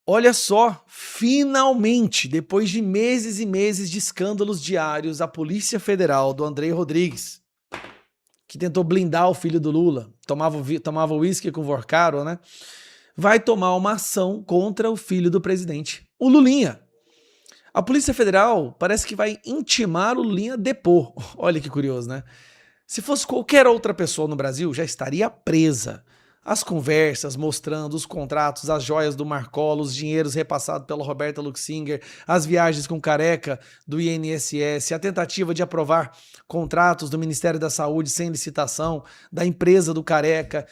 Olha só, finalmente, depois de meses e meses de escândalos diários, a Polícia Federal do André Rodrigues, que tentou blindar o filho do Lula, tomava uísque com Vorcaro, né? Vai tomar uma ação contra o filho do presidente, o Lulinha. A Polícia Federal parece que vai intimar o Lulinha a depor. Olha que curioso, né? Se fosse qualquer outra pessoa no Brasil, já estaria presa. As conversas mostrando os contratos, as joias do Marcola, os dinheiros repassados pela Roberta Luxinger, as viagens com Careca do INSS, a tentativa de aprovar contratos do Ministério da Saúde sem licitação, da empresa do Careca.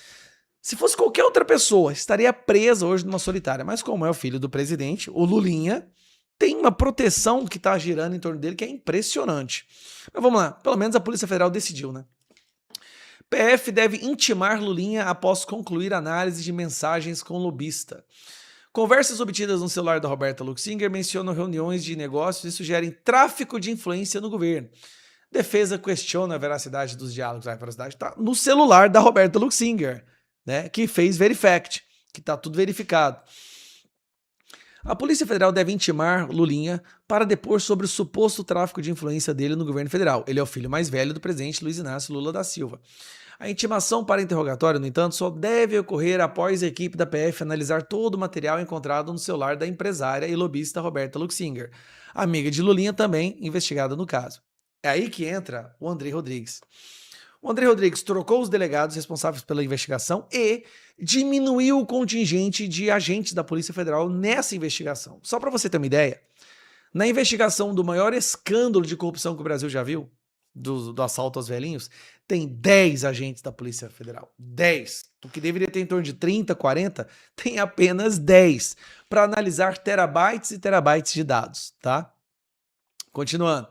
Se fosse qualquer outra pessoa, estaria presa hoje numa solitária. Mas como é o filho do presidente, o Lulinha, tem uma proteção que está girando em torno dele que é impressionante. Mas vamos lá, pelo menos a Polícia Federal decidiu, né? PF deve intimar Lulinha após concluir análise de mensagens com lobista. Conversas obtidas no celular da Roberta Luxinger mencionam reuniões de negócios e sugerem tráfico de influência no governo. Defesa questiona a veracidade dos diálogos. A veracidade está no celular da Roberta Luxinger, né, que fez Verifact, que está tudo verificado. A Polícia Federal deve intimar Lulinha para depor sobre o suposto tráfico de influência dele no governo federal. Ele é o filho mais velho do presidente Luiz Inácio Lula da Silva. A intimação para interrogatório, no entanto, só deve ocorrer após a equipe da PF analisar todo o material encontrado no celular da empresária e lobista Roberta Luxinger, amiga de Lulinha também investigada no caso. É aí que entra o André Rodrigues. O André Rodrigues trocou os delegados responsáveis pela investigação e diminuiu o contingente de agentes da Polícia Federal nessa investigação. Só para você ter uma ideia, na investigação do maior escândalo de corrupção que o Brasil já viu, do assalto aos velhinhos, tem 10 agentes da Polícia Federal. 10. O que deveria ter em torno de 30, 40, tem apenas 10 para analisar terabytes e terabytes de dados, tá? Continuando.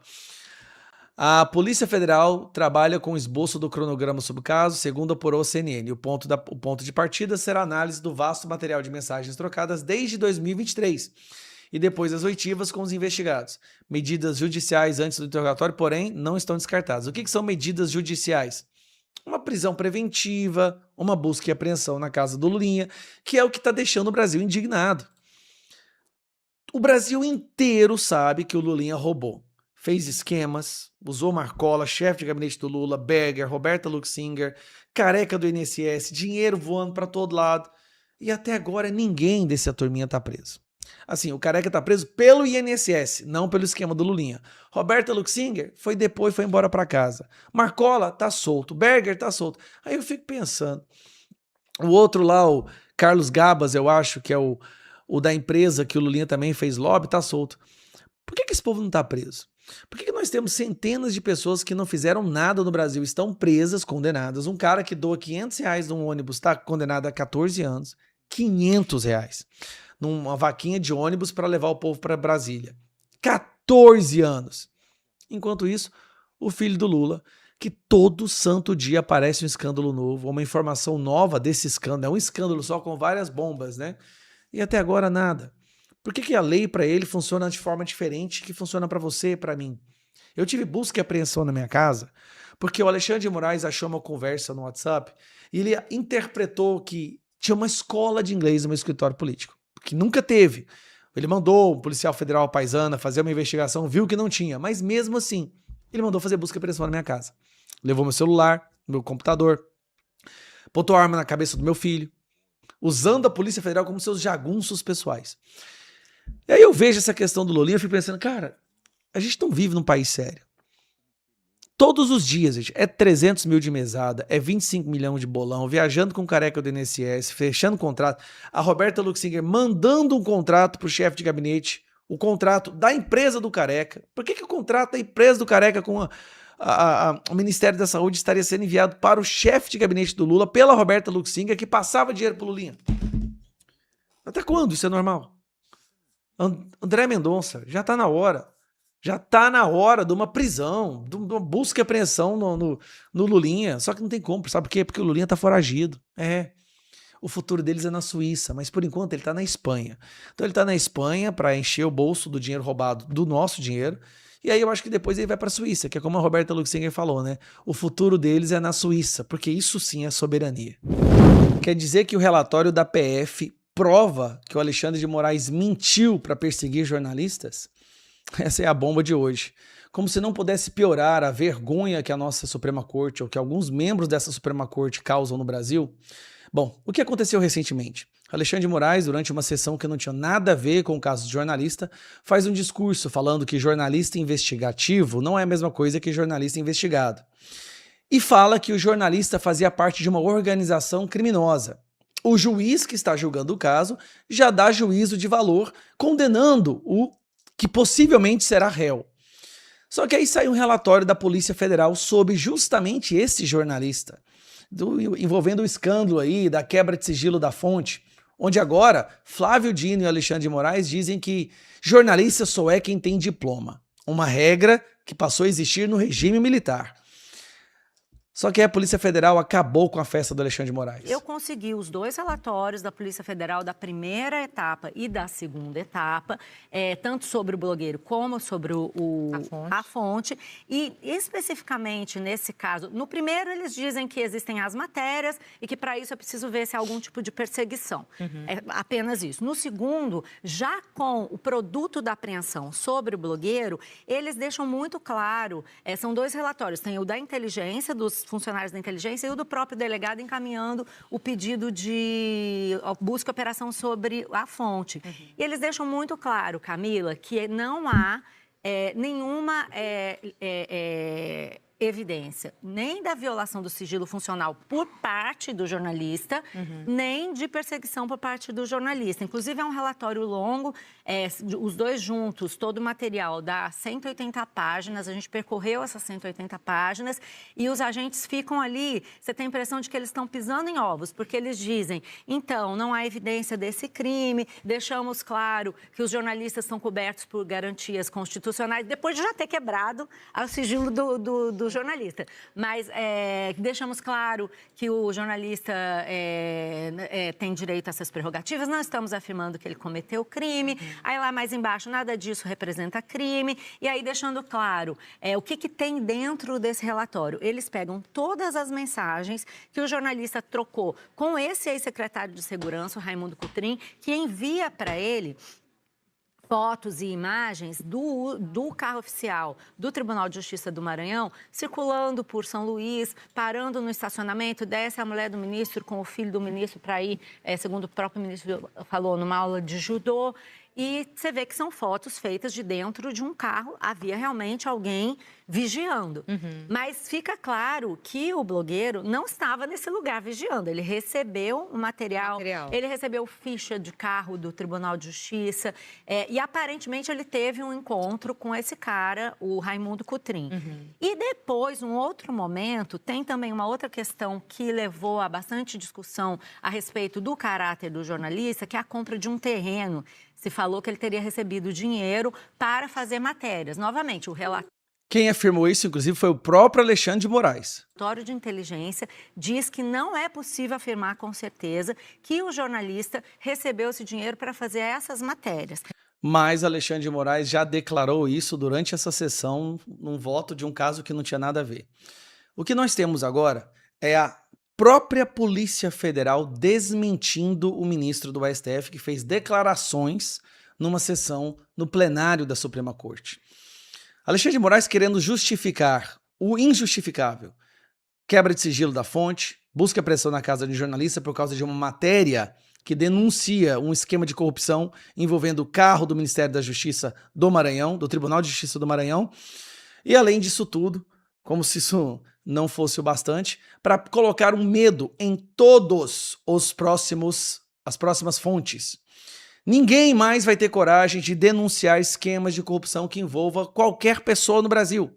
A Polícia Federal trabalha com o esboço do cronograma sobre o caso, segundo apurou a CNN. O ponto de partida será a análise do vasto material de mensagens trocadas desde 2023 e depois as oitivas com os investigados. Medidas judiciais antes do interrogatório, porém, não estão descartadas. O que são medidas judiciais? Uma prisão preventiva, uma busca e apreensão na casa do Lulinha, que é o que está deixando o Brasil indignado. O Brasil inteiro sabe que o Lulinha roubou. Fez esquemas, usou Marcola, chefe de gabinete do Lula, Berger, Roberta Luxinger, Careca do INSS, dinheiro voando para todo lado. E até agora ninguém dessa turminha tá preso. Assim, o Careca tá preso pelo INSS, não pelo esquema do Lulinha. Roberta Luxinger foi depois, foi embora para casa. Marcola tá solto, Berger tá solto. Aí eu fico pensando, o outro lá, o Carlos Gabas, eu acho que é o da empresa que o Lulinha também fez lobby, tá solto. Por que esse povo não tá preso? Por que nós temos centenas de pessoas que não fizeram nada no Brasil, estão presas, condenadas? Um cara que doa R$500 num ônibus está condenado a 14 anos. R$500 numa vaquinha de ônibus para levar o povo para Brasília. 14 anos. Enquanto isso, o filho do Lula, que todo santo dia aparece um escândalo novo, uma informação nova desse escândalo. É um escândalo só com várias bombas, né? E até agora nada. Por que a lei para ele funciona de forma diferente que funciona para você e para mim? Eu tive busca e apreensão na minha casa porque o Alexandre de Moraes achou uma conversa no WhatsApp e ele interpretou que tinha uma escola de inglês no meu escritório político, que nunca teve. Ele mandou um policial federal paisana fazer uma investigação, viu que não tinha, mas mesmo assim, ele mandou fazer busca e apreensão na minha casa. Levou meu celular, meu computador, botou a arma na cabeça do meu filho, usando a Polícia Federal como seus jagunços pessoais. E aí eu vejo essa questão do Lulinha e fico pensando, cara, a gente não vive num país sério. Todos os dias, gente, é 300 mil de mesada, é 25 milhões de bolão, viajando com Careca do INSS, fechando contrato, a Roberta Luxinger mandando um contrato pro chefe de gabinete, o contrato da empresa do Careca. Por que o contrato da empresa do Careca com o Ministério da Saúde estaria sendo enviado para o chefe de gabinete do Lula pela Roberta Luxinger, que passava dinheiro pro Lulinha? Até quando isso é normal? André Mendonça, já tá na hora. Já tá na hora de uma prisão, de uma busca e apreensão no Lulinha. Só que não tem como, sabe por quê? Porque o Lulinha tá foragido. O futuro deles é na Suíça, mas por enquanto ele tá na Espanha. Então ele tá na Espanha para encher o bolso do dinheiro roubado, do nosso dinheiro. E aí eu acho que depois ele vai pra Suíça, que é como a Roberta Luxinger falou, né? O futuro deles é na Suíça, porque isso sim é soberania. Quer dizer que o relatório da PF prova que o Alexandre de Moraes mentiu para perseguir jornalistas? Essa é a bomba de hoje. Como se não pudesse piorar a vergonha que a nossa Suprema Corte, ou que alguns membros dessa Suprema Corte causam no Brasil. Bom, o que aconteceu recentemente? Alexandre de Moraes, durante uma sessão que não tinha nada a ver com o caso de jornalista, faz um discurso falando que jornalista investigativo não é a mesma coisa que jornalista investigado. E fala que o jornalista fazia parte de uma organização criminosa. O juiz que está julgando o caso já dá juízo de valor, condenando o que possivelmente será réu. Só que aí sai um relatório da Polícia Federal sobre justamente esse jornalista, envolvendo o escândalo aí da quebra de sigilo da fonte, onde agora Flávio Dino e Alexandre de Moraes dizem que jornalista só é quem tem diploma, uma regra que passou a existir no regime militar. Só que a Polícia Federal acabou com a festa do Alexandre de Moraes. Eu consegui os 2 relatórios da Polícia Federal da primeira etapa e da segunda etapa, tanto sobre o blogueiro como sobre a fonte. E especificamente nesse caso, no primeiro eles dizem que existem as matérias e que para isso é preciso ver se há algum tipo de perseguição. É apenas isso. No segundo, já com o produto da apreensão sobre o blogueiro, eles deixam muito claro, são 2 relatórios, tem o da inteligência, dos funcionários da inteligência e o do próprio delegado encaminhando o pedido de busca e operação sobre a fonte. E eles deixam muito claro, Camila, que não há nenhuma evidência nem da violação do sigilo funcional por parte do jornalista, nem de perseguição por parte do jornalista. Inclusive, é um relatório longo, os 2 juntos, todo o material dá 180 páginas, a gente percorreu essas 180 páginas e os agentes ficam ali, você tem a impressão de que eles estão pisando em ovos, porque eles dizem, então, não há evidência desse crime, deixamos claro que os jornalistas são cobertos por garantias constitucionais, depois de já ter quebrado o sigilo do jornalista. Mas deixamos claro que o jornalista tem direito a essas prerrogativas, não estamos afirmando que ele cometeu crime, aí lá mais embaixo, nada disso representa crime, e aí deixando claro o que tem dentro desse relatório. Eles pegam todas as mensagens que o jornalista trocou com esse ex-secretário de Segurança, o Raimundo Cotrim, que envia para ele fotos e imagens do carro oficial do Tribunal de Justiça do Maranhão circulando por São Luís, parando no estacionamento, desce a mulher do ministro com o filho do ministro para ir, segundo o próprio ministro falou, numa aula de judô. E você vê que são fotos feitas de dentro de um carro, havia realmente alguém vigiando. Mas fica claro que o blogueiro não estava nesse lugar vigiando, ele recebeu o material. Ele recebeu ficha de carro do Tribunal de Justiça e aparentemente ele teve um encontro com esse cara, o Raimundo Cotrim. E depois, num outro momento, tem também uma outra questão que levou a bastante discussão a respeito do caráter do jornalista, que é a compra de um terreno. Se falou que ele teria recebido dinheiro para fazer matérias. Novamente, o relatório Quem afirmou isso, inclusive, foi o próprio Alexandre de Moraes. O relatório de inteligência diz que não é possível afirmar com certeza que o jornalista recebeu esse dinheiro para fazer essas matérias. Mas Alexandre de Moraes já declarou isso durante essa sessão, num voto de um caso que não tinha nada a ver. O que nós temos agora é a própria Polícia Federal desmentindo o ministro do STF, que fez declarações numa sessão no plenário da Suprema Corte. Alexandre de Moraes querendo justificar o injustificável. Quebra de sigilo da fonte, busca pressão na casa de jornalista por causa de uma matéria que denuncia um esquema de corrupção envolvendo o carro do Ministério da Justiça do Maranhão, do Tribunal de Justiça do Maranhão. E além disso tudo, como se isso não fosse o bastante, para colocar um medo em todos as próximas fontes. Ninguém mais vai ter coragem de denunciar esquemas de corrupção que envolva qualquer pessoa no Brasil.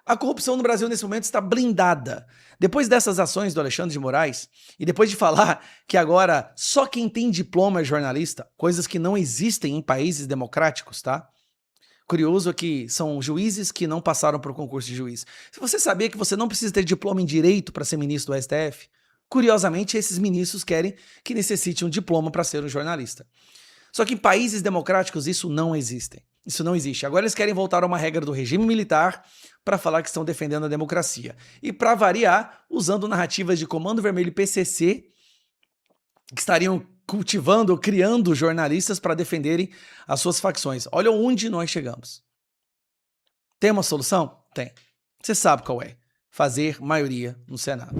A corrupção no Brasil nesse momento está blindada. Depois dessas ações do Alexandre de Moraes, e depois de falar que agora só quem tem diploma é jornalista, coisas que não existem em países democráticos, tá? Curioso é que são juízes que não passaram por concurso de juiz. Se você sabia que você não precisa ter diploma em direito para ser ministro do STF, curiosamente esses ministros querem que necessite um diploma para ser um jornalista. Só que em países democráticos isso não existe. Isso não existe. Agora eles querem voltar a uma regra do regime militar para falar que estão defendendo a democracia. E para variar, usando narrativas de Comando Vermelho e PCC, que estariam cultivando, criando jornalistas para defenderem as suas facções. Olha onde nós chegamos. Tem uma solução? Tem. Você sabe qual é. Fazer maioria no Senado.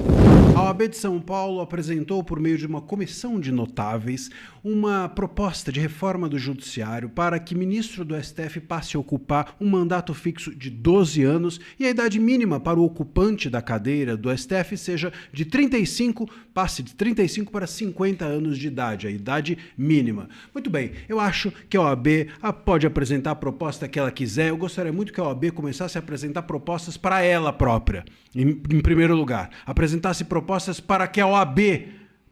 A OAB de São Paulo apresentou, por meio de uma comissão de notáveis, uma proposta de reforma do judiciário para que ministro do STF passe a ocupar um mandato fixo de 12 anos e a idade mínima para o ocupante da cadeira do STF seja de 35, passe de 35 para 50 anos de idade, a idade mínima. Muito bem, eu acho que a OAB pode apresentar a proposta que ela quiser. Eu gostaria muito que a OAB começasse a apresentar propostas para ela própria, em primeiro lugar. Apresentasse propostas para que a OAB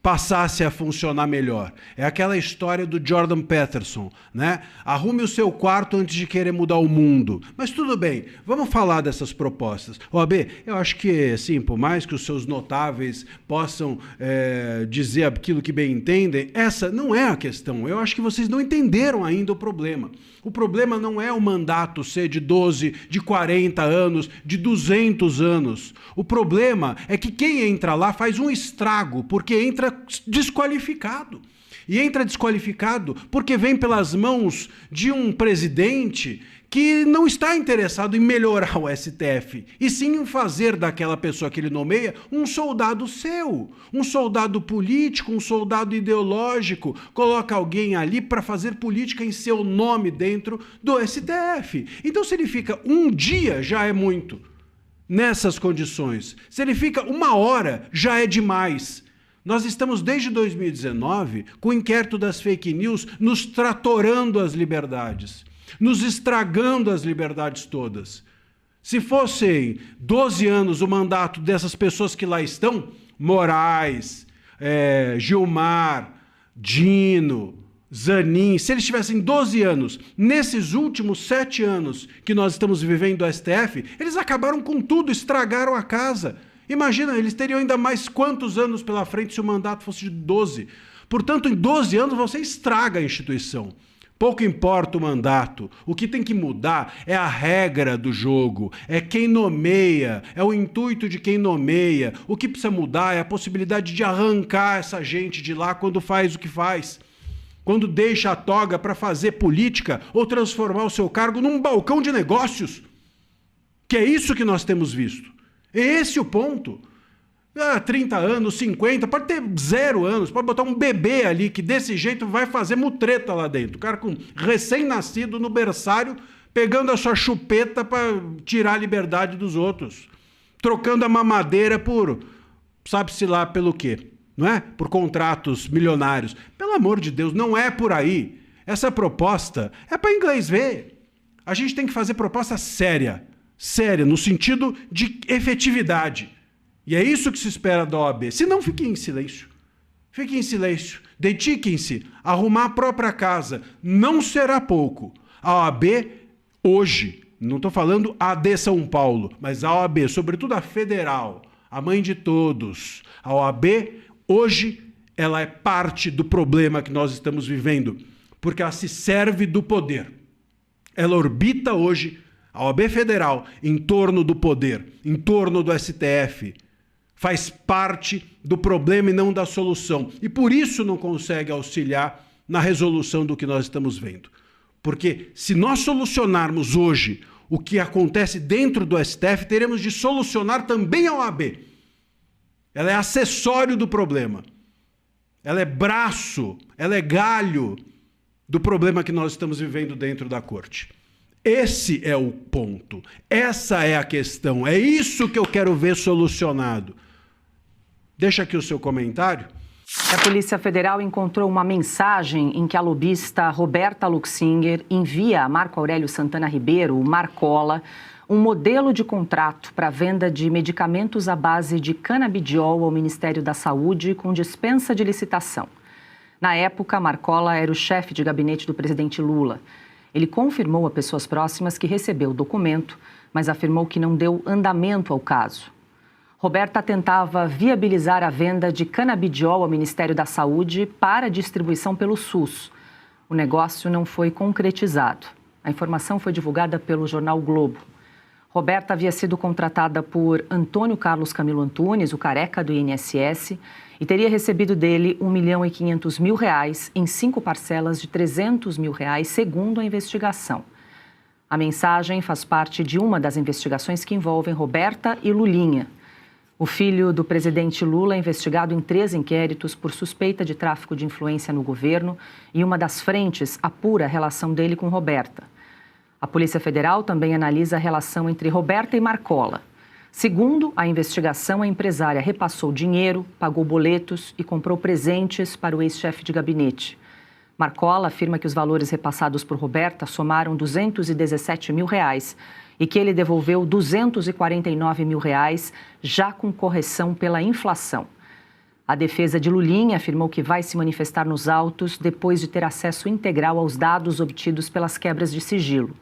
passasse a funcionar melhor. É aquela história do Jordan Peterson, né? Arrume o seu quarto antes de querer mudar o mundo. Mas tudo bem, vamos falar dessas propostas. OAB, eu acho que, sim, por mais que os seus notáveis possam dizer aquilo que bem entendem, essa não é a questão. Eu acho que vocês não entenderam ainda o problema. O problema não é o mandato ser de 12, de 40 anos, de 200 anos. O problema é que quem entra lá faz um estrago, porque entra desqualificado. E entra desqualificado porque vem pelas mãos de um presidente que não está interessado em melhorar o STF, e sim em fazer daquela pessoa que ele nomeia um soldado seu, um soldado político, um soldado ideológico. Coloca alguém ali para fazer política em seu nome dentro do STF. Então, se ele fica um dia, já é muito. Nessas condições. Se ele fica uma hora, já é demais. Nós estamos desde 2019 com o inquérito das fake news nos tratorando as liberdades, nos estragando as liberdades todas. Se fossem 12 anos o mandato dessas pessoas que lá estão, Moraes, Gilmar, Dino, Zanin, se eles tivessem 12 anos, nesses últimos 7 anos que nós estamos vivendo o STF, eles acabaram com tudo, estragaram a casa. Imagina, eles teriam ainda mais quantos anos pela frente se o mandato fosse de 12. Portanto, em 12 anos você estraga a instituição. Pouco importa o mandato. O que tem que mudar é a regra do jogo, é quem nomeia, é o intuito de quem nomeia. O que precisa mudar é a possibilidade de arrancar essa gente de lá quando faz o que faz. Quando deixa a toga para fazer política ou transformar o seu cargo num balcão de negócios. Que é isso que nós temos visto. É esse o ponto. 30 anos, 50, pode ter 0 anos, pode botar um bebê ali que desse jeito vai fazer mutreta lá dentro. O cara com recém-nascido no berçário, pegando a sua chupeta para tirar a liberdade dos outros. Trocando a mamadeira por, sabe-se lá pelo quê, não é? Por contratos milionários. Pelo amor de Deus, não é por aí. Essa proposta é para inglês ver. A gente tem que fazer proposta séria, no sentido de efetividade. E é isso que se espera da OAB. Se não, fiquem em silêncio. Fiquem em silêncio. Dediquem-se a arrumar a própria casa. Não será pouco. A OAB, hoje, não estou falando a de São Paulo, mas a OAB, sobretudo a federal, a mãe de todos. A OAB, hoje, ela é parte do problema que nós estamos vivendo, porque ela se serve do poder. Ela orbita hoje, a OAB federal, em torno do poder, em torno do STF. Faz parte do problema e não da solução. E por isso não consegue auxiliar na resolução do que nós estamos vendo. Porque se nós solucionarmos hoje o que acontece dentro do STF, teremos de solucionar também a OAB. Ela é acessório do problema. Ela é braço, ela é galho do problema que nós estamos vivendo dentro da corte. Esse é o ponto. Essa é a questão. É isso que eu quero ver solucionado. Deixa aqui o seu comentário. A Polícia Federal encontrou uma mensagem em que a lobista Roberta Luxinger envia a Marco Aurélio Santana Ribeiro, o Marcola, um modelo de contrato para venda de medicamentos à base de canabidiol ao Ministério da Saúde com dispensa de licitação. Na época, Marcola era o chefe de gabinete do presidente Lula. Ele confirmou a pessoas próximas que recebeu o documento, mas afirmou que não deu andamento ao caso. Roberta tentava viabilizar a venda de canabidiol ao Ministério da Saúde para distribuição pelo SUS. O negócio não foi concretizado. A informação foi divulgada pelo jornal Globo. Roberta havia sido contratada por Antônio Carlos Camilo Antunes, o careca do INSS, e teria recebido dele R$ 1.500.000 em 5 parcelas de R$ 300.000, segundo a investigação. A mensagem faz parte de uma das investigações que envolvem Roberta e Lulinha. O filho do presidente Lula é investigado em 3 inquéritos por suspeita de tráfico de influência no governo e uma das frentes apura a relação dele com Roberta. A Polícia Federal também analisa a relação entre Roberta e Marcola. Segundo a investigação, a empresária repassou dinheiro, pagou boletos e comprou presentes para o ex-chefe de gabinete. Marcola afirma que os valores repassados por Roberta somaram R$ 217.000 e que ele devolveu R$ 249.000, já com correção pela inflação. A defesa de Lulinha afirmou que vai se manifestar nos autos depois de ter acesso integral aos dados obtidos pelas quebras de sigilo.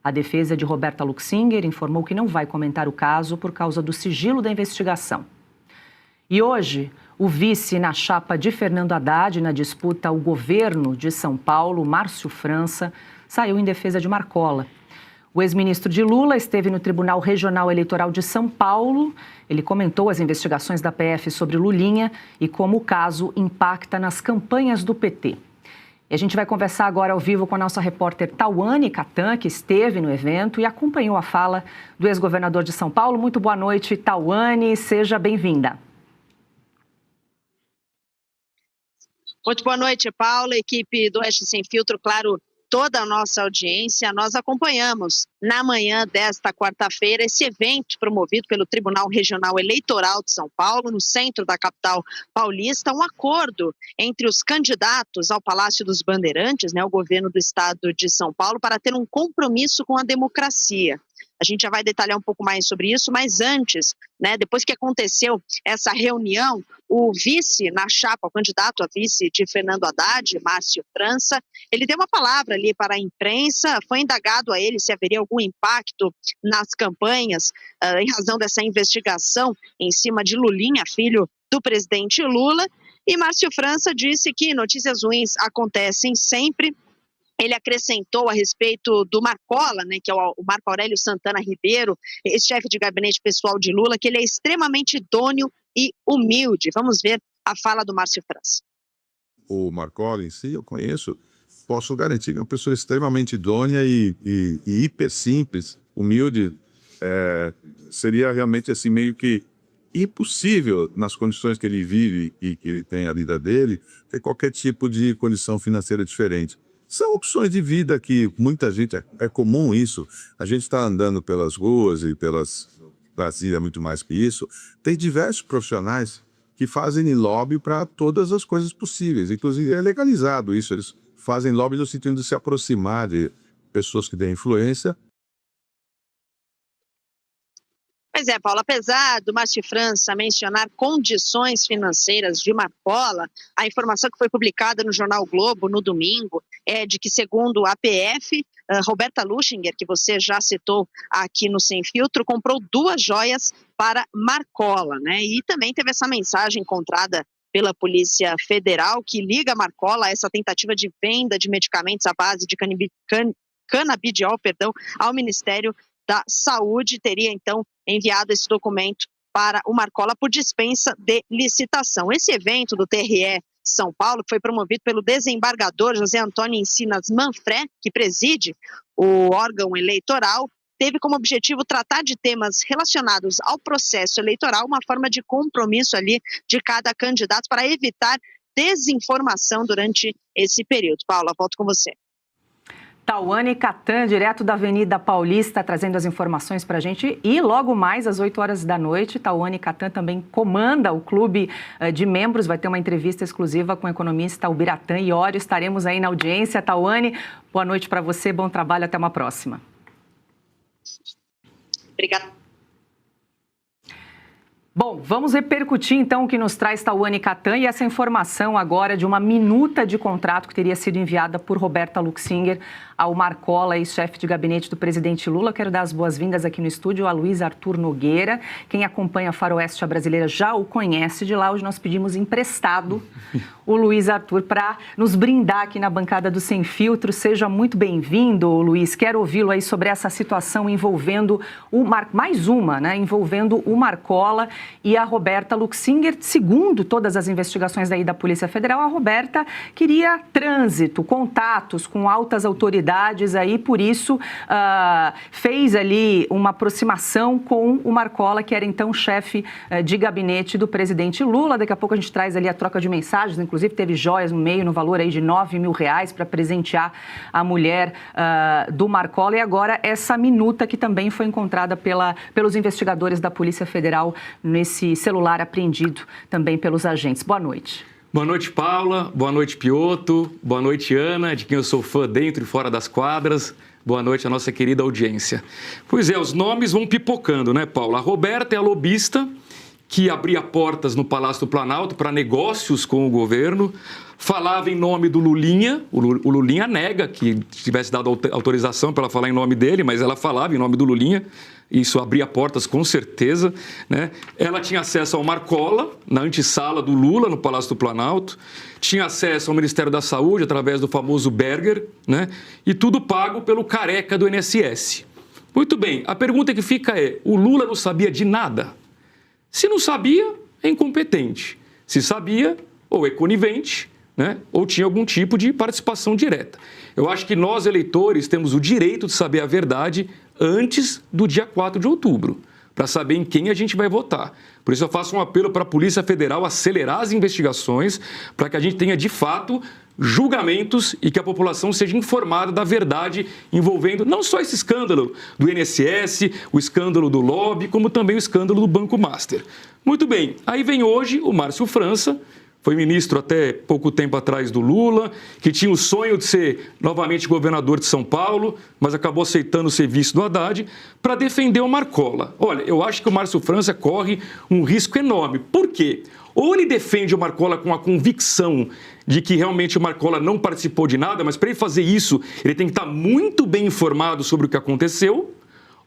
A defesa de Roberta Luxinger informou que não vai comentar o caso por causa do sigilo da investigação. E hoje, o vice na chapa de Fernando Haddad na disputa ao governo de São Paulo, Márcio França, saiu em defesa de Marcola. O ex-ministro de Lula esteve no Tribunal Regional Eleitoral de São Paulo. Ele comentou as investigações da PF sobre Lulinha e como o caso impacta nas campanhas do PT. E a gente vai conversar agora ao vivo com a nossa repórter Tauane Catan, que esteve no evento e acompanhou a fala do ex-governador de São Paulo. Muito boa noite, Tauane, seja bem-vinda. Muito boa noite, Paula, equipe do Oeste Sem Filtro, claro, toda a nossa audiência. Nós acompanhamos na manhã desta quarta-feira esse evento promovido pelo Tribunal Regional Eleitoral de São Paulo, no centro da capital paulista, um acordo entre os candidatos ao Palácio dos Bandeirantes, o governo do estado de São Paulo, para ter um compromisso com a democracia. A gente já vai detalhar um pouco mais sobre isso, mas antes, depois que aconteceu essa reunião, o vice na chapa, o candidato a vice de Fernando Haddad, Márcio França, ele deu uma palavra ali para a imprensa, foi indagado a ele se haveria algum impacto nas campanhas em razão dessa investigação em cima de Lulinha, filho do presidente Lula, e Márcio França disse que notícias ruins acontecem sempre. Ele acrescentou a respeito do Marcola, que é o Marco Aurélio Santana Ribeiro, ex-chefe de gabinete pessoal de Lula, que ele é extremamente idôneo e humilde. Vamos ver a fala do Márcio França. O Marcola em si eu conheço, posso garantir que é uma pessoa extremamente idônea e hiper simples, humilde. Seria realmente assim meio que impossível, nas condições que ele vive e que ele tem a vida dele, ter qualquer tipo de condição financeira diferente. São opções de vida que muita gente, é comum isso, a gente está andando pelas ruas e Brasília muito mais que isso, tem diversos profissionais que fazem lobby para todas as coisas possíveis, inclusive é legalizado isso, eles fazem lobby no sentido de se aproximar de pessoas que têm influência. Pois é, Paulo, apesar do Márcio França mencionar condições financeiras de Marcola, a informação que foi publicada no jornal Globo no domingo é de que, segundo a PF, Roberta Luxinger, que você já citou aqui no Sem Filtro, comprou 2 joias para Marcola, E também teve essa mensagem encontrada pela Polícia Federal que liga Marcola a essa tentativa de venda de medicamentos à base de canabidiol, ao Ministério da Saúde. Teria, então, enviado esse documento para o Marcola por dispensa de licitação. Esse evento do TRE São Paulo, que foi promovido pelo desembargador José Antônio Encinas Manfré, que preside o órgão eleitoral, teve como objetivo tratar de temas relacionados ao processo eleitoral, uma forma de compromisso ali de cada candidato para evitar desinformação durante esse período. Paula, volto com você. Tauane Catan, direto da Avenida Paulista, trazendo as informações para a gente. E logo mais, às 8 horas da noite, Tauane Catan também comanda o clube de membros. Vai ter uma entrevista exclusiva com o economista Ubiratã Iório. Estaremos aí na audiência. Tauane, boa noite para você, bom trabalho, até uma próxima. Obrigada. Bom, vamos repercutir então o que nos traz Tawane Catan e essa informação agora de uma minuta de contrato que teria sido enviada por Roberta Luxinger ao Marcola, ex-chefe de gabinete do presidente Lula. Quero dar as boas-vindas aqui no estúdio a Luiz Arthur Nogueira. Quem acompanha a Faroeste Brasileira já o conhece de lá. Hoje nós pedimos emprestado o Luiz Arthur para nos brindar aqui na bancada do Sem Filtro. Seja muito bem-vindo, Luiz. Quero ouvi-lo aí sobre essa situação envolvendo envolvendo o Marcola e a Roberta Luxinger. Segundo todas as investigações aí da Polícia Federal, a Roberta queria trânsito, contatos com altas autoridades aí, por isso fez ali uma aproximação com o Marcola, que era então chefe de gabinete do presidente Lula. Daqui a pouco a gente traz ali a troca de mensagens, inclusive teve joias no meio, no valor aí de R$9 mil para presentear a mulher do Marcola. E agora essa minuta que também foi encontrada pelos investigadores da Polícia Federal nesse celular apreendido também pelos agentes. Boa noite. Boa noite, Paula. Boa noite, Piotto. Boa noite, Ana, de quem eu sou fã dentro e fora das quadras. Boa noite à nossa querida audiência. Pois é, os nomes vão pipocando, né, Paula? A Roberta é a lobista que abria portas no Palácio do Planalto para negócios com o governo, falava em nome do Lulinha. O Lulinha nega que tivesse dado autorização para ela falar em nome dele, mas ela falava em nome do Lulinha. Isso abria portas, com certeza, né? Ela tinha acesso ao Marcola, na antessala do Lula, no Palácio do Planalto. Tinha acesso ao Ministério da Saúde, através do famoso Berger, né? E tudo pago pelo careca do INSS. Muito bem, a pergunta que fica é, o Lula não sabia de nada? Se não sabia, é incompetente. Se sabia, ou é conivente, né? Ou tinha algum tipo de participação direta. Eu acho que nós, eleitores, temos o direito de saber a verdade antes do dia 4 de outubro, para saber em quem a gente vai votar. Por isso eu faço um apelo para a Polícia Federal acelerar as investigações, para que a gente tenha, de fato, julgamentos e que a população seja informada da verdade envolvendo não só esse escândalo do INSS, o escândalo do lobby, como também o escândalo do Banco Master. Muito bem, aí vem hoje o Márcio França, foi ministro até pouco tempo atrás do Lula, que tinha o sonho de ser novamente governador de São Paulo, mas acabou aceitando o serviço do Haddad, para defender o Marcola. Olha, eu acho que o Márcio França corre um risco enorme. Por quê? Ou ele defende o Marcola com a convicção de que realmente o Marcola não participou de nada, mas para ele fazer isso, ele tem que estar muito bem informado sobre o que aconteceu,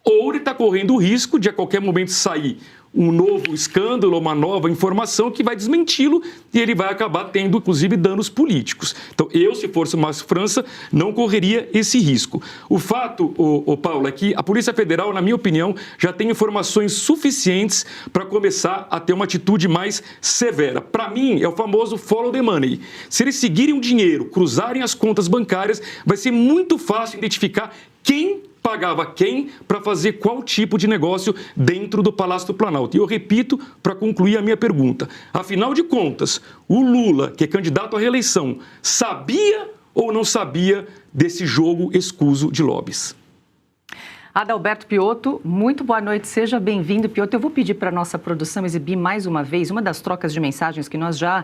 ou ele está correndo o risco de a qualquer momento sair um novo escândalo, uma nova informação que vai desmenti-lo e ele vai acabar tendo, inclusive, danos políticos. Então, eu, se fosse o Márcio França, não correria esse risco. O fato, Paulo, é que a Polícia Federal, na minha opinião, já tem informações suficientes para começar a ter uma atitude mais severa. Para mim, é o famoso follow the money. Se eles seguirem o dinheiro, cruzarem as contas bancárias, vai ser muito fácil identificar quem pagava quem para fazer qual tipo de negócio dentro do Palácio do Planalto. E eu repito para concluir a minha pergunta. Afinal de contas, o Lula, que é candidato à reeleição, sabia ou não sabia desse jogo escuso de lobbies? Adalberto Piotto, muito boa noite, seja bem-vindo, Piotto. Eu vou pedir para a nossa produção exibir mais uma vez uma das trocas de mensagens que nós já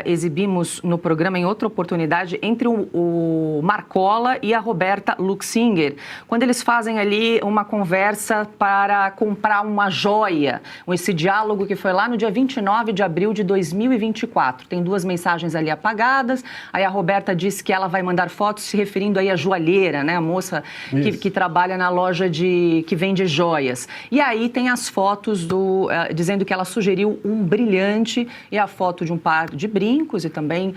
exibimos no programa em outra oportunidade entre o Marcola e a Roberta Luxinger, quando eles fazem ali uma conversa para comprar uma joia, esse diálogo que foi lá no dia 29 de abril de 2024. Tem duas mensagens ali apagadas, aí a Roberta disse que ela vai mandar fotos se referindo aí à joalheira, né, a moça que trabalha na loja que vende joias. E aí tem as fotos dizendo que ela sugeriu um brilhante e a foto de um par de brincos e também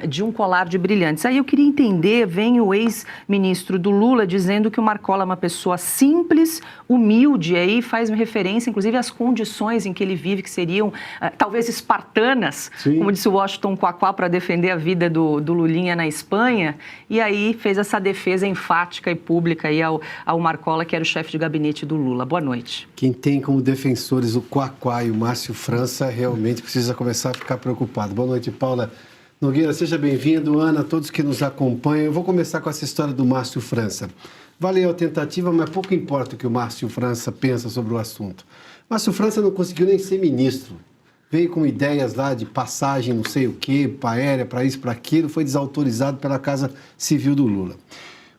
de um colar de brilhantes. Aí eu queria entender, vem o ex-ministro do Lula dizendo que o Marcola é uma pessoa simples, humilde, aí faz referência, inclusive, às condições em que ele vive, que seriam talvez espartanas, sim, como disse o Washington Quaquá, para defender a vida do Lulinha na Espanha, e aí fez essa defesa enfática e pública aí ao Marcola, que era o chefe de gabinete do Lula. Boa noite. Quem tem como defensores o Quaquá e o Márcio França realmente precisa começar a ficar preocupado. Boa noite, Paula Nogueira, seja bem-vindo. Ana, todos que nos acompanham. Eu vou começar com essa história do Márcio França. Valeu a tentativa, mas pouco importa o que o Márcio França pensa sobre o assunto. Márcio França não conseguiu nem ser ministro. Veio com ideias lá de passagem, não sei o quê, para aérea, para isso, para aquilo, foi desautorizado pela Casa Civil do Lula.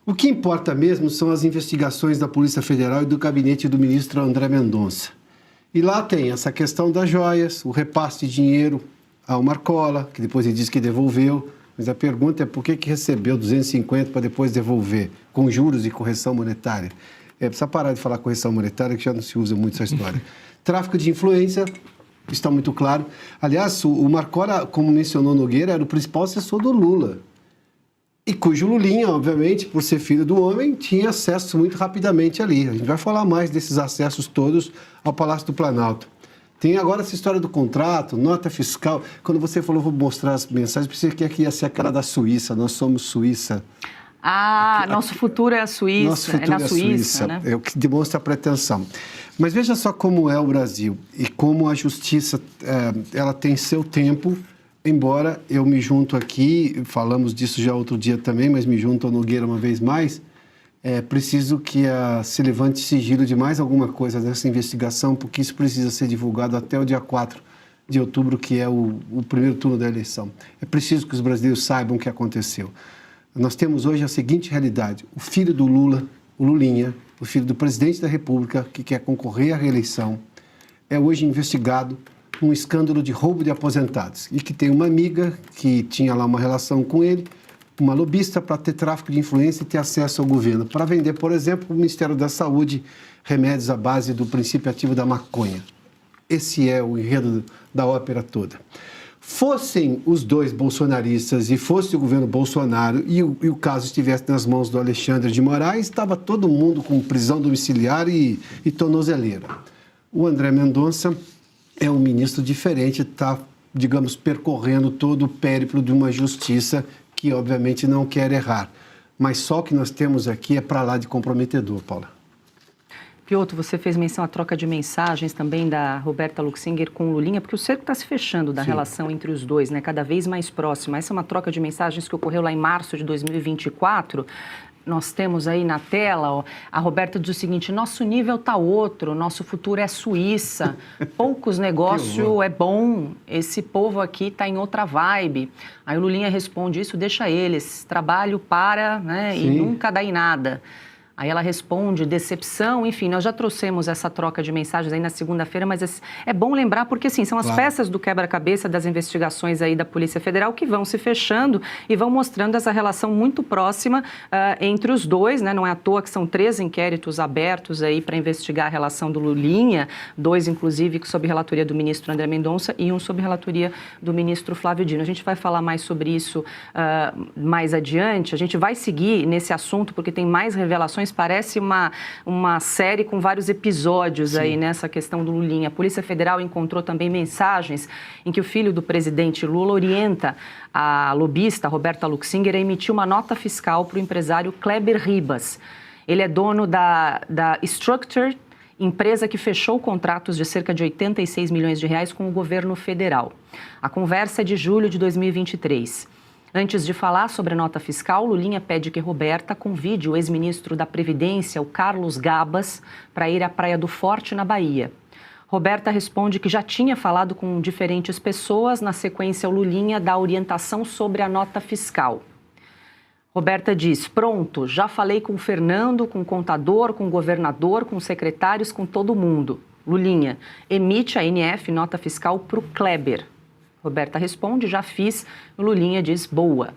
O que importa mesmo são as investigações da Polícia Federal e do gabinete do ministro André Mendonça. E lá tem essa questão das joias, o repasse de dinheiro ao Marcola, que depois ele disse que devolveu. Mas a pergunta é por que recebeu 250 para depois devolver, com juros e correção monetária? Precisa parar de falar correção monetária, que já não se usa muito essa história. Tráfico de influência, está muito claro. Aliás, o Marcola, como mencionou Nogueira, era o principal assessor do Lula. E cujo Lulinha, obviamente, por ser filho do homem, tinha acesso muito rapidamente ali. A gente vai falar mais desses acessos todos ao Palácio do Planalto. Tem agora essa história do contrato, nota fiscal. Quando você falou, vou mostrar as mensagens, pensei que ia ser aquela da Suíça. Nós somos Suíça. Nosso futuro é a Suíça. Nosso futuro é na Suíça, né? É o que demonstra a pretensão. Mas veja só como é o Brasil e como a justiça ela tem seu tempo, embora eu me junto aqui, falamos disso já outro dia também, mas me junto ao Nogueira uma vez mais, é preciso que se levante sigilo de mais alguma coisa nessa investigação, porque isso precisa ser divulgado até o dia 4 de outubro, que é o primeiro turno da eleição. É preciso que os brasileiros saibam o que aconteceu. Nós temos hoje a seguinte realidade: o filho do Lula, o Lulinha, o filho do presidente da República, que quer concorrer à reeleição, é hoje investigado num escândalo de roubo de aposentados e que tem uma amiga que tinha lá uma relação com ele, uma lobista para ter tráfico de influência e ter acesso ao governo, para vender, por exemplo, o Ministério da Saúde, remédios à base do princípio ativo da maconha. Esse é o enredo da ópera toda. Fossem os dois bolsonaristas e fosse o governo Bolsonaro e o caso estivesse nas mãos do Alexandre de Moraes, estava todo mundo com prisão domiciliar e tornozeleira. O André Mendonça é um ministro diferente, está, digamos, percorrendo todo o périplo de uma justiça que, obviamente, não quer errar. Mas só o que nós temos aqui é para lá de comprometedor, Paula. Piotr, você fez menção à troca de mensagens também da Roberta Luxinger com o Lulinha, porque o cerco está se fechando da relação entre os dois, né? Cada vez mais próxima. Essa é uma troca de mensagens que ocorreu lá em março de 2024. Nós temos aí na tela, a Roberta diz o seguinte: nosso nível está outro, nosso futuro é Suíça, poucos negócios é bom, esse povo aqui está em outra vibe. Aí o Lulinha responde: isso deixa eles, trabalho para, né, e nunca dá em nada. Aí ela responde: decepção, enfim, nós já trouxemos essa troca de mensagens aí na segunda-feira, mas é bom lembrar porque, assim, são as peças do quebra-cabeça das investigações aí da Polícia Federal que vão se fechando e vão mostrando essa relação muito próxima entre os dois, né? Não é à toa que são 3 inquéritos abertos aí para investigar a relação do Lulinha, 2, inclusive, sob relatoria do ministro André Mendonça e 1 sob relatoria do ministro Flávio Dino. A gente vai falar mais sobre isso mais adiante, a gente vai seguir nesse assunto porque tem mais revelações. Parece uma série com vários episódios aí nessa questão do Lulinha. A Polícia Federal encontrou também mensagens em que o filho do presidente Lula orienta a lobista Roberta Luxinger a emitir uma nota fiscal para o empresário Kleber Ribas. Ele é dono da Structure, empresa que fechou contratos de cerca de 86 milhões de reais com o governo federal. A conversa é de julho de 2023. Antes de falar sobre a nota fiscal, Lulinha pede que Roberta convide o ex-ministro da Previdência, o Carlos Gabas, para ir à Praia do Forte, na Bahia. Roberta responde que já tinha falado com diferentes pessoas, na sequência o Lulinha dá orientação sobre a nota fiscal. Roberta diz: pronto, já falei com o Fernando, com o contador, com o governador, com os secretários, com todo mundo. Lulinha: emite a NF, nota fiscal, para o Kleber. Roberta responde: já fiz. Lulinha diz: boa.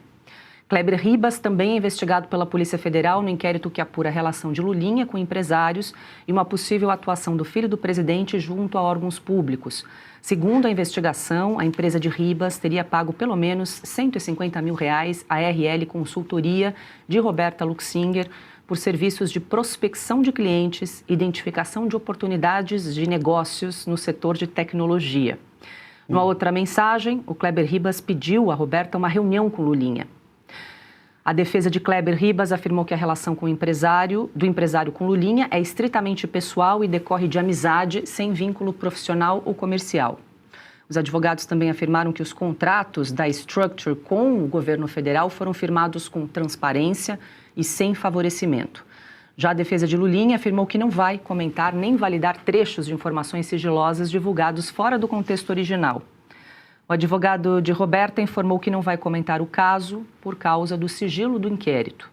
Kleber Ribas também é investigado pela Polícia Federal no inquérito que apura a relação de Lulinha com empresários e uma possível atuação do filho do presidente junto a órgãos públicos. Segundo a investigação, a empresa de Ribas teria pago pelo menos R$150 mil à RL Consultoria de Roberta Luxinger por serviços de prospecção de clientes, identificação de oportunidades de negócios no setor de tecnologia. Numa outra mensagem, o Kleber Ribas pediu a Roberta uma reunião com Lulinha. A defesa de Kleber Ribas afirmou que a relação do empresário com Lulinha é estritamente pessoal e decorre de amizade, sem vínculo profissional ou comercial. Os advogados também afirmaram que os contratos da Structure com o governo federal foram firmados com transparência e sem favorecimento. Já a defesa de Lulinha afirmou que não vai comentar nem validar trechos de informações sigilosas divulgados fora do contexto original. O advogado de Roberta informou que não vai comentar o caso por causa do sigilo do inquérito.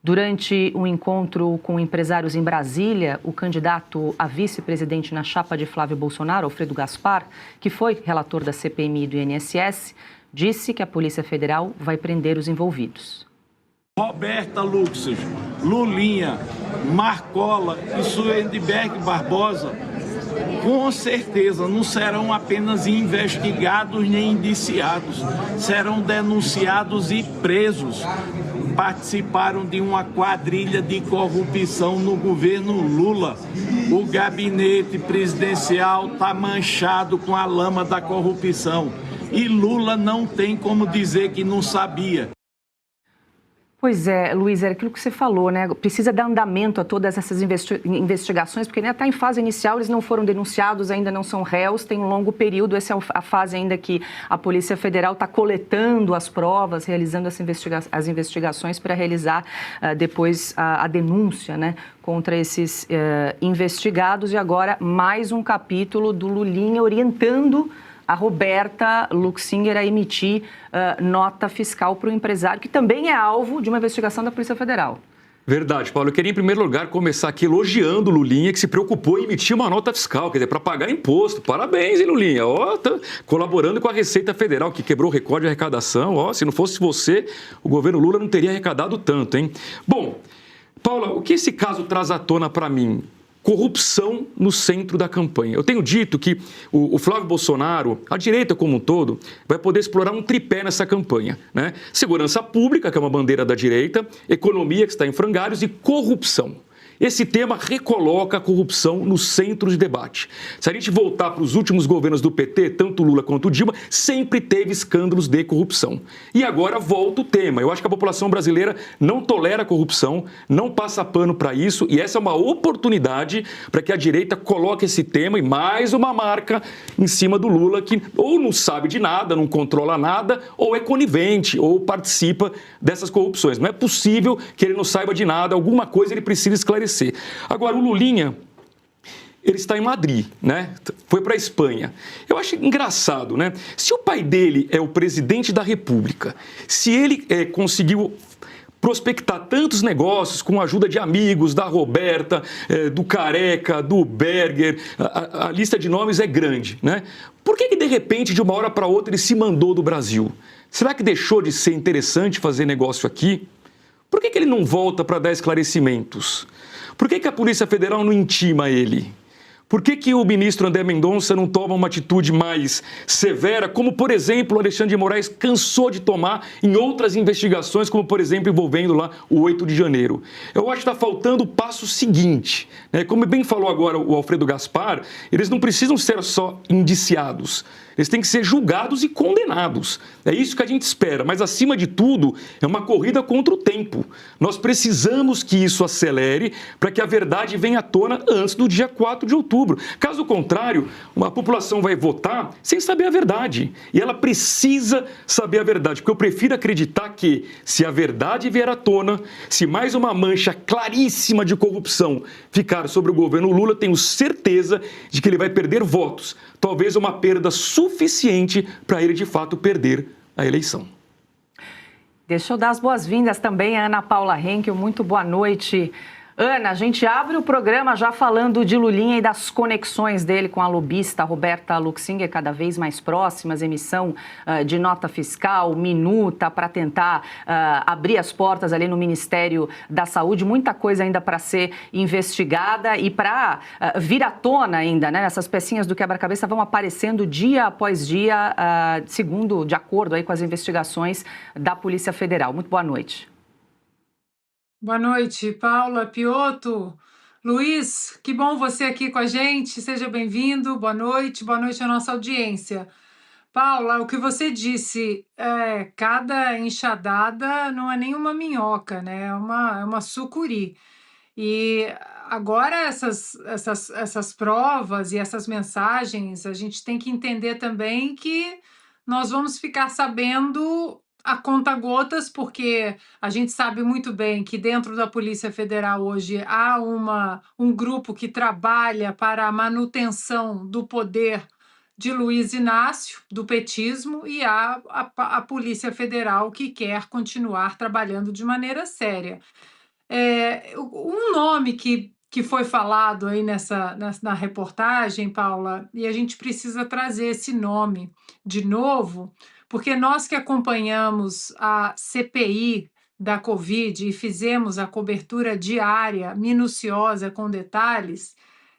Durante um encontro com empresários em Brasília, o candidato a vice-presidente na chapa de Flávio Bolsonaro, Alfredo Gaspar, que foi relator da CPMI e do INSS, disse que a Polícia Federal vai prender os envolvidos. Roberta Luxas, Lulinha, Marcola e Suedberg Barbosa, com certeza não serão apenas investigados nem indiciados, serão denunciados e presos. Participaram de uma quadrilha de corrupção no governo Lula. O gabinete presidencial está manchado com a lama da corrupção. E Lula não tem como dizer que não sabia. Pois é, Luiz, é aquilo que você falou, né? Precisa dar andamento a todas essas investigações, porque ainda está em fase inicial, eles não foram denunciados, ainda não são réus, tem um longo período, essa é a fase ainda que a Polícia Federal está coletando as provas, realizando as investigações para realizar depois a denúncia, né, contra esses investigados. E agora mais um capítulo do Lulinha orientando a Roberta Luxinger a emitir nota fiscal para o empresário, que também é alvo de uma investigação da Polícia Federal. Verdade, Paulo. Eu queria, em primeiro lugar, começar aqui elogiando o Lulinha, que se preocupou em emitir uma nota fiscal, quer dizer, para pagar imposto. Parabéns, hein, Lulinha? Ó, tá colaborando com a Receita Federal, que quebrou o recorde de arrecadação. Ó, se não fosse você, o governo Lula não teria arrecadado tanto, hein? Bom, Paula, o que esse caso traz à tona para mim? Corrupção no centro da campanha. Eu tenho dito que o Flávio Bolsonaro, a direita como um todo, vai poder explorar um tripé nessa campanha, né? Segurança pública, que é uma bandeira da direita, economia, que está em frangalhos, e corrupção. Esse tema recoloca a corrupção no centro de debate. Se a gente voltar para os últimos governos do PT, tanto Lula quanto Dilma, sempre teve escândalos de corrupção. E agora volta o tema. Eu acho que a população brasileira não tolera a corrupção, não passa pano para isso, e essa é uma oportunidade para que a direita coloque esse tema e mais uma marca em cima do Lula, que ou não sabe de nada, não controla nada, ou é conivente, ou participa dessas corrupções. Não é possível que ele não saiba de nada, alguma coisa ele precisa esclarecer. Agora, o Lulinha, ele está em Madrid, né? Foi para a Espanha. Eu acho engraçado, né? Se o pai dele é o presidente da República, se ele conseguiu prospectar tantos negócios com a ajuda de amigos, da Roberta, do Careca, do Berger, a lista de nomes é grande, né? Por que de repente, de uma hora para outra, ele se mandou do Brasil? Será que deixou de ser interessante fazer negócio aqui? Por que ele não volta para dar esclarecimentos? Por que a Polícia Federal não intima ele? Por que o ministro André Mendonça não toma uma atitude mais severa, como, por exemplo, o Alexandre de Moraes cansou de tomar em outras investigações, como, por exemplo, envolvendo lá o 8 de janeiro? Eu acho que está faltando o passo seguinte, né? Como bem falou agora o Alfredo Gaspar, eles não precisam ser só indiciados. Eles têm que ser julgados e condenados. É isso que a gente espera. Mas, acima de tudo, é uma corrida contra o tempo. Nós precisamos que isso acelere para que a verdade venha à tona antes do dia 4 de outubro. Caso contrário, a população vai votar sem saber a verdade. E ela precisa saber a verdade, porque eu prefiro acreditar que, se a verdade vier à tona, se mais uma mancha claríssima de corrupção ficar sobre o governo Lula, tenho certeza de que ele vai perder votos. Talvez uma perda suficiente para ele, de fato, perder a eleição. Deixa eu dar as boas-vindas também a Ana Paula Henkel. Muito boa noite. Ana, a gente abre o programa já falando de Lulinha e das conexões dele com a lobista Roberta Luxinger, cada vez mais próximas, emissão de nota fiscal, minuta, para tentar abrir as portas ali no Ministério da Saúde. Muita coisa ainda para ser investigada e para vir à tona ainda, né? Essas pecinhas do quebra-cabeça vão aparecendo dia após dia, de acordo aí com as investigações da Polícia Federal. Muito boa noite. Boa noite, Paula, Piotto, Luiz, que bom você aqui com a gente, seja bem-vindo, boa noite à nossa audiência. Paula, o que você disse, cada enxadada não é nenhuma minhoca, né? É uma sucuri. E agora essas provas e essas mensagens, a gente tem que entender também que nós vamos ficar sabendo a conta-gotas, porque a gente sabe muito bem que dentro da Polícia Federal hoje há um grupo que trabalha para a manutenção do poder de Luiz Inácio, do petismo, e a Polícia Federal que quer continuar trabalhando de maneira séria. Um nome que foi falado aí na reportagem, Paula, e a gente precisa trazer esse nome de novo, porque nós que acompanhamos a CPI da Covid e fizemos a cobertura diária, minuciosa, com detalhes,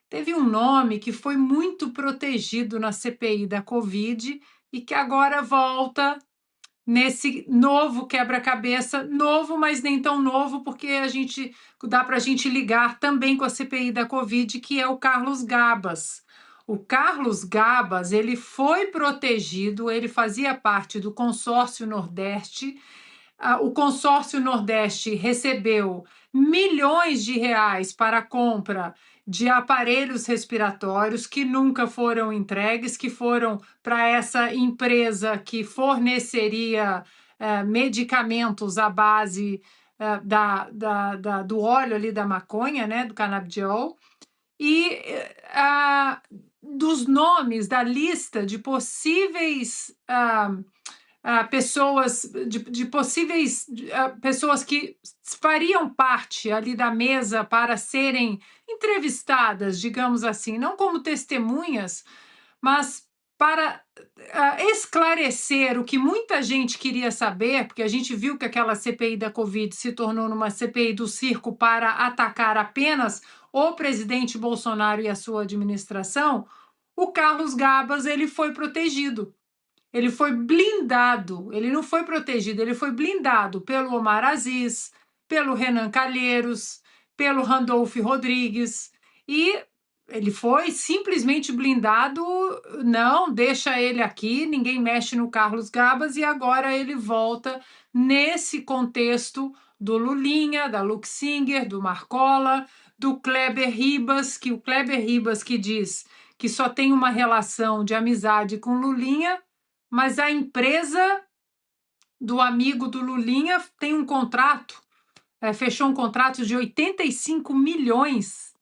teve um nome que foi muito protegido na CPI da Covid e que agora volta nesse novo quebra-cabeça, novo, mas nem tão novo, porque dá para a gente ligar também com a CPI da Covid, que é o Carlos Gabas. O Carlos Gabas, ele foi protegido, ele fazia parte do Consórcio Nordeste. O Consórcio Nordeste recebeu milhões de reais para a compra de aparelhos respiratórios que nunca foram entregues, que foram para essa empresa que forneceria medicamentos à base do óleo ali da maconha, né, do canabidiol, e dos nomes da lista de possíveis pessoas, de possíveis pessoas que fariam parte ali da mesa para serem entrevistadas, digamos assim, não como testemunhas, mas para esclarecer o que muita gente queria saber, porque a gente viu que aquela CPI da Covid se tornou numa CPI do circo para atacar apenas o presidente Bolsonaro e a sua administração. O Carlos Gabas, ele foi protegido. Ele foi blindado, ele não foi protegido, ele foi blindado pelo Omar Aziz, pelo Renan Calheiros, pelo Randolph Rodrigues, e ele foi simplesmente blindado, não, deixa ele aqui, ninguém mexe no Carlos Gabas, e agora ele volta nesse contexto do Lulinha, da Luxinger, do Marcola, do Kleber Ribas, que o Kleber Ribas que diz que só tem uma relação de amizade com Lulinha, mas a empresa do amigo do Lulinha tem um contrato, fechou um contrato de 85 milhões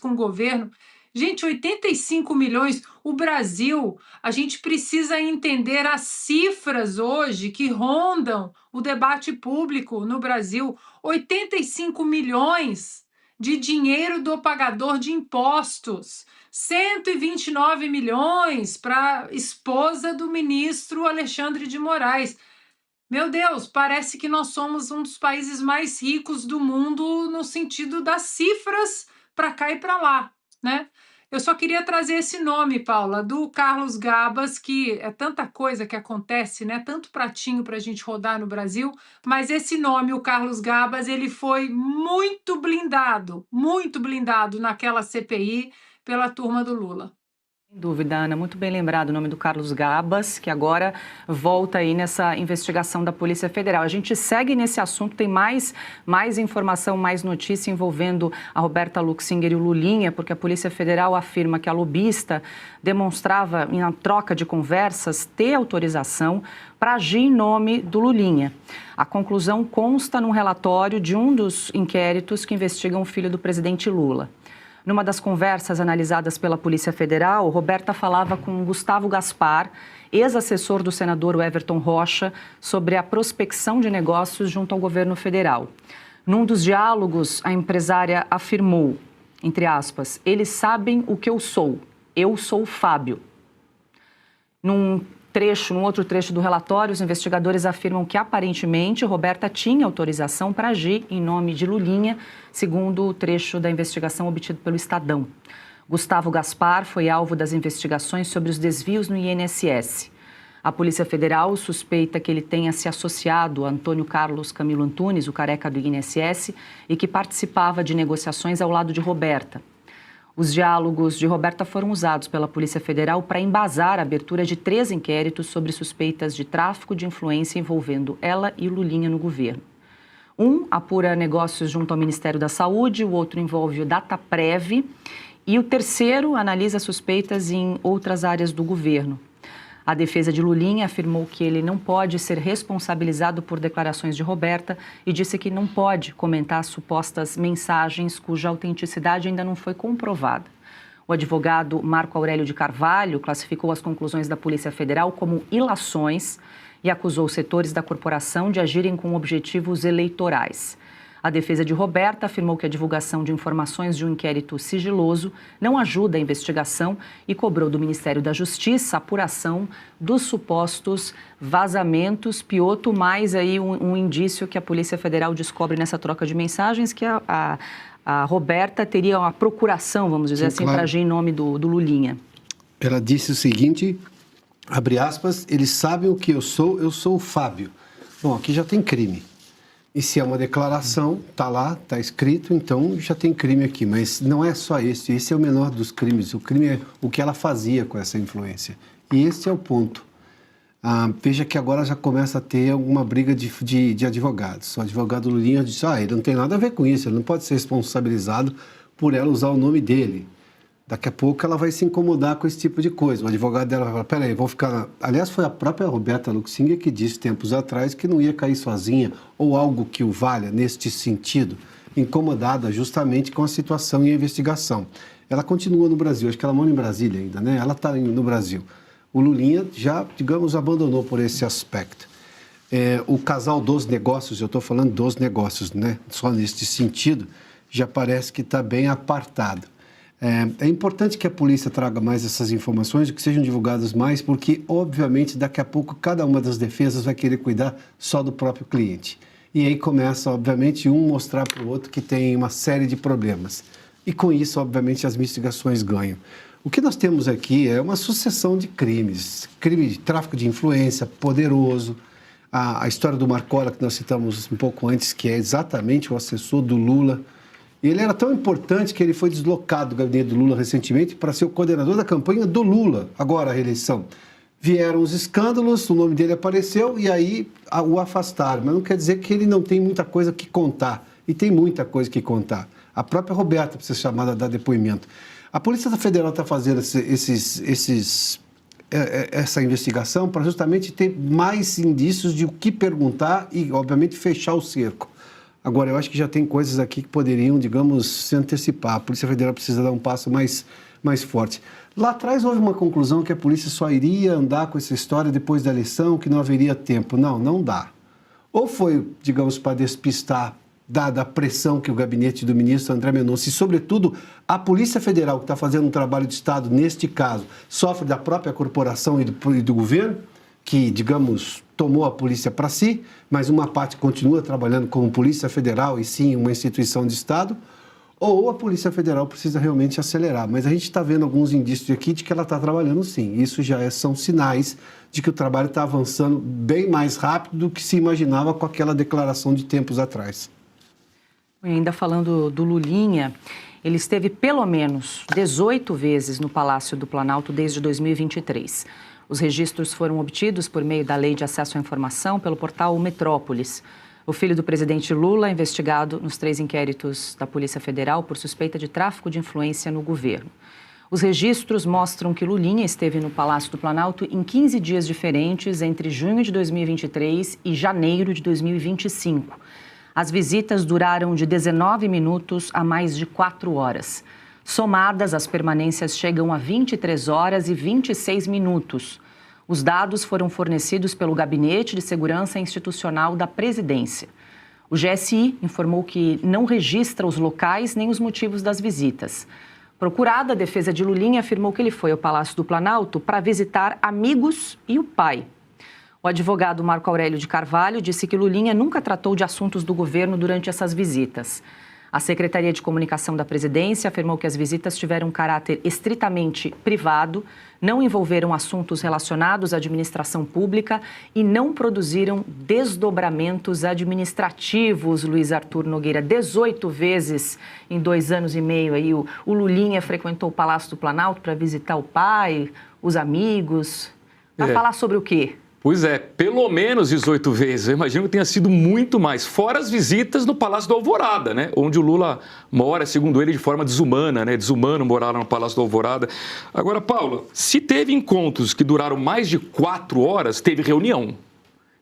com o governo. Gente, 85 milhões, o Brasil, a gente precisa entender as cifras hoje que rondam o debate público no Brasil. 85 milhões de dinheiro do pagador de impostos. 129 milhões para a esposa do ministro Alexandre de Moraes. Meu Deus, parece que nós somos um dos países mais ricos do mundo no sentido das cifras para cá e para lá, né? Eu só queria trazer esse nome, Paula, do Carlos Gabas, que é tanta coisa que acontece, né? Tanto pratinho para a gente rodar no Brasil, mas esse nome, o Carlos Gabas, ele foi muito blindado naquela CPI pela turma do Lula. Sem dúvida, Ana, muito bem lembrado o nome do Carlos Gabas, que agora volta aí nessa investigação da Polícia Federal. A gente segue nesse assunto, tem mais informação, mais notícia envolvendo a Roberta Luxinger e o Lulinha, porque a Polícia Federal afirma que a lobista demonstrava, em troca de conversas, ter autorização para agir em nome do Lulinha. A conclusão consta num relatório de um dos inquéritos que investigam o filho do presidente Lula. Numa das conversas analisadas pela Polícia Federal, Roberta falava com Gustavo Gaspar, ex-assessor do senador Everton Rocha, sobre a prospecção de negócios junto ao governo federal. Num dos diálogos, a empresária afirmou, entre aspas, eles sabem o que eu sou o Fábio. Num outro trecho do relatório, os investigadores afirmam que, aparentemente, Roberta tinha autorização para agir em nome de Lulinha, segundo o trecho da investigação obtido pelo Estadão. Gustavo Gaspar foi alvo das investigações sobre os desvios no INSS. A Polícia Federal suspeita que ele tenha se associado a Antônio Carlos Camilo Antunes, o careca do INSS, e que participava de negociações ao lado de Roberta. Os diálogos de Roberta foram usados pela Polícia Federal para embasar a abertura de 3 inquéritos sobre suspeitas de tráfico de influência envolvendo ela e Lulinha no governo. Um apura negócios junto ao Ministério da Saúde, o outro envolve o Dataprev e o terceiro analisa suspeitas em outras áreas do governo. A defesa de Lulinha afirmou que ele não pode ser responsabilizado por declarações de Roberta e disse que não pode comentar supostas mensagens cuja autenticidade ainda não foi comprovada. O advogado Marco Aurélio de Carvalho classificou as conclusões da Polícia Federal como ilações e acusou setores da corporação de agirem com objetivos eleitorais. A defesa de Roberta afirmou que a divulgação de informações de um inquérito sigiloso não ajuda a investigação e cobrou do Ministério da Justiça a apuração dos supostos vazamentos. Piotr, mais aí um indício que a Polícia Federal descobre nessa troca de mensagens, que a Roberta teria uma procuração, vamos dizer assim, para agir em nome do Lulinha. Ela disse o seguinte, abre aspas, eles sabem o que eu sou o Fábio. Bom, aqui já tem crime. E se é uma declaração, está lá, está escrito, então já tem crime aqui. Mas não é só esse é o menor dos crimes. O crime é o que ela fazia com essa influência. E esse é o ponto. Veja que agora já começa a ter alguma briga de advogados. O advogado Lulinha disse, ele não tem nada a ver com isso, ele não pode ser responsabilizado por ela usar o nome dele. Daqui a pouco ela vai se incomodar com esse tipo de coisa. O advogado dela vai falar, peraí, vou ficar... Aliás, foi a própria Roberta Luxinger que disse tempos atrás que não ia cair sozinha ou algo que o valha neste sentido, incomodada justamente com a situação e a investigação. Ela continua no Brasil, acho que ela mora em Brasília ainda, né? Ela está no Brasil. O Lulinha já, digamos, abandonou por esse aspecto. O casal dos negócios, eu estou falando dos negócios, né? Só neste sentido, já parece que está bem apartado. É importante que a polícia traga mais essas informações, que sejam divulgadas mais, porque, obviamente, daqui a pouco, cada uma das defesas vai querer cuidar só do próprio cliente. E aí começa, obviamente, um mostrar para o outro que tem uma série de problemas. E com isso, obviamente, as investigações ganham. O que nós temos aqui é uma sucessão de crimes. Crime de tráfico de influência, poderoso. A história do Marcola, que nós citamos um pouco antes, que é exatamente o assessor do Lula. Ele era tão importante que ele foi deslocado do gabinete do Lula recentemente para ser o coordenador da campanha do Lula, agora a reeleição. Vieram os escândalos, o nome dele apareceu e aí o afastaram. Mas não quer dizer que ele não tem muita coisa que contar. E tem muita coisa que contar. A própria Roberta precisa ser chamada a dar depoimento. A Polícia Federal está fazendo essa investigação para justamente ter mais indícios de o que perguntar e, obviamente, fechar o cerco. Agora, eu acho que já tem coisas aqui que poderiam, digamos, se antecipar. A Polícia Federal precisa dar um passo mais forte. Lá atrás houve uma conclusão que a polícia só iria andar com essa história depois da eleição, que não haveria tempo. Não dá. Ou foi, digamos, para despistar, dada a pressão que o gabinete do ministro André Mendonça e, sobretudo, a Polícia Federal, que está fazendo um trabalho de Estado, neste caso, sofre da própria corporação e do governo, que, digamos, tomou a polícia para si, mas uma parte continua trabalhando como Polícia Federal e sim uma instituição de Estado, ou a Polícia Federal precisa realmente acelerar. Mas a gente está vendo alguns indícios aqui de que ela está trabalhando sim. Isso já são sinais de que o trabalho está avançando bem mais rápido do que se imaginava com aquela declaração de tempos atrás. Ainda falando do Lulinha, ele esteve pelo menos 18 vezes no Palácio do Planalto desde 2023. Os registros foram obtidos por meio da Lei de Acesso à Informação pelo portal Metrópolis. O filho do presidente Lula é investigado nos 3 inquéritos da Polícia Federal por suspeita de tráfico de influência no governo. Os registros mostram que Lulinha esteve no Palácio do Planalto em 15 dias diferentes entre junho de 2023 e janeiro de 2025. As visitas duraram de 19 minutos a mais de 4 horas. Somadas, as permanências chegam a 23 horas e 26 minutos. Os dados foram fornecidos pelo Gabinete de Segurança Institucional da Presidência. O GSI informou que não registra os locais nem os motivos das visitas. Procurada, a defesa de Lulinha afirmou que ele foi ao Palácio do Planalto para visitar amigos e o pai. O advogado Marco Aurélio de Carvalho disse que Lulinha nunca tratou de assuntos do governo durante essas visitas. A Secretaria de Comunicação da Presidência afirmou que as visitas tiveram um caráter estritamente privado, não envolveram assuntos relacionados à administração pública e não produziram desdobramentos administrativos. Luiz Arthur Nogueira, 18 vezes em 2 anos e meio aí, o Lulinha frequentou o Palácio do Planalto para visitar o pai, os amigos. Para falar sobre o quê? Pois é, pelo menos 18 vezes. Eu imagino que tenha sido muito mais. Fora as visitas no Palácio do Alvorada, né? Onde o Lula mora, segundo ele, de forma desumana, né? Desumano morar no Palácio do Alvorada. Agora, Paula, se teve encontros que duraram mais de 4 horas, teve reunião.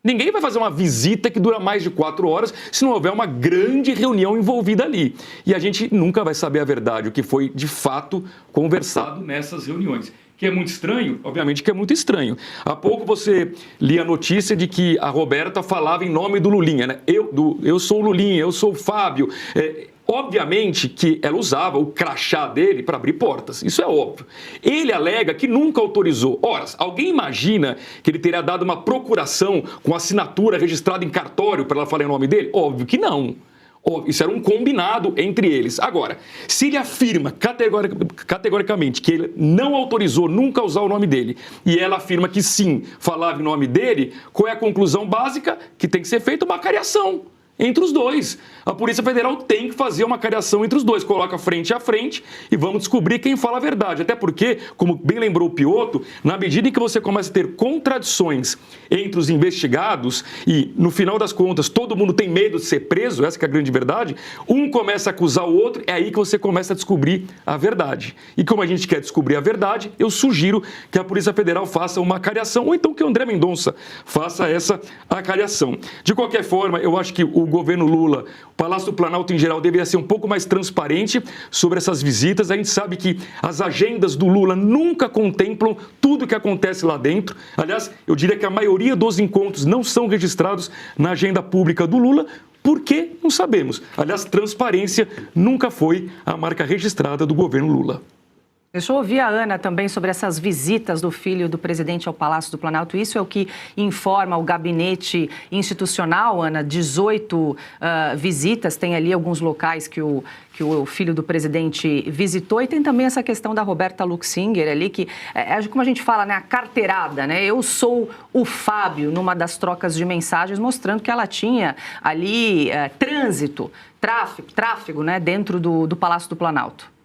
Ninguém vai fazer uma visita que dura mais de 4 horas se não houver uma grande reunião envolvida ali. E a gente nunca vai saber a verdade, o que foi de fato conversado nessas reuniões. que é muito estranho? Obviamente que é muito estranho. Há pouco você lia a notícia de que a Roberta falava em nome do Lulinha, né? Eu sou o Lulinha, eu sou o Fábio. Obviamente que ela usava o crachá dele para abrir portas, isso é óbvio. Ele alega que nunca autorizou. Ora, alguém imagina que ele teria dado uma procuração com assinatura registrada em cartório para ela falar em nome dele? Óbvio que não. Isso era um combinado entre eles. Agora, se ele afirma categoricamente que ele não autorizou nunca usar o nome dele e ela afirma que sim, falava em nome dele, qual é a conclusão básica? Que tem que ser feita uma cariação entre os dois. A Polícia Federal tem que fazer uma cariação entre os dois, coloca frente a frente e vamos descobrir quem fala a verdade. Até porque, como bem lembrou o Piotto, na medida em que você começa a ter contradições entre os investigados e, no final das contas, todo mundo tem medo de ser preso, essa que é a grande verdade, um começa a acusar o outro, é aí que você começa a descobrir a verdade. E como a gente quer descobrir a verdade, eu sugiro que a Polícia Federal faça uma cariação, ou então que o André Mendonça faça essa acariação. De qualquer forma, eu acho que o governo Lula, o Palácio do Planalto em geral, deveria ser um pouco mais transparente sobre essas visitas. A gente sabe que as agendas do Lula nunca contemplam tudo o que acontece lá dentro. Aliás, eu diria que a maioria dos encontros não são registrados na agenda pública do Lula. Por quê? Não sabemos. Aliás, transparência nunca foi a marca registrada do governo Lula. Deixa eu ouvir a Ana também sobre essas visitas do filho do presidente ao Palácio do Planalto. Isso é o que informa o gabinete institucional, Ana. 18 visitas, tem ali alguns locais que o filho do presidente visitou. E tem também essa questão da Roberta Luxinger ali, que é como a gente fala, né, a carteirada, né? Eu sou o Fábio, numa das trocas de mensagens, mostrando que ela tinha ali tráfego, né, dentro do Palácio do Planalto.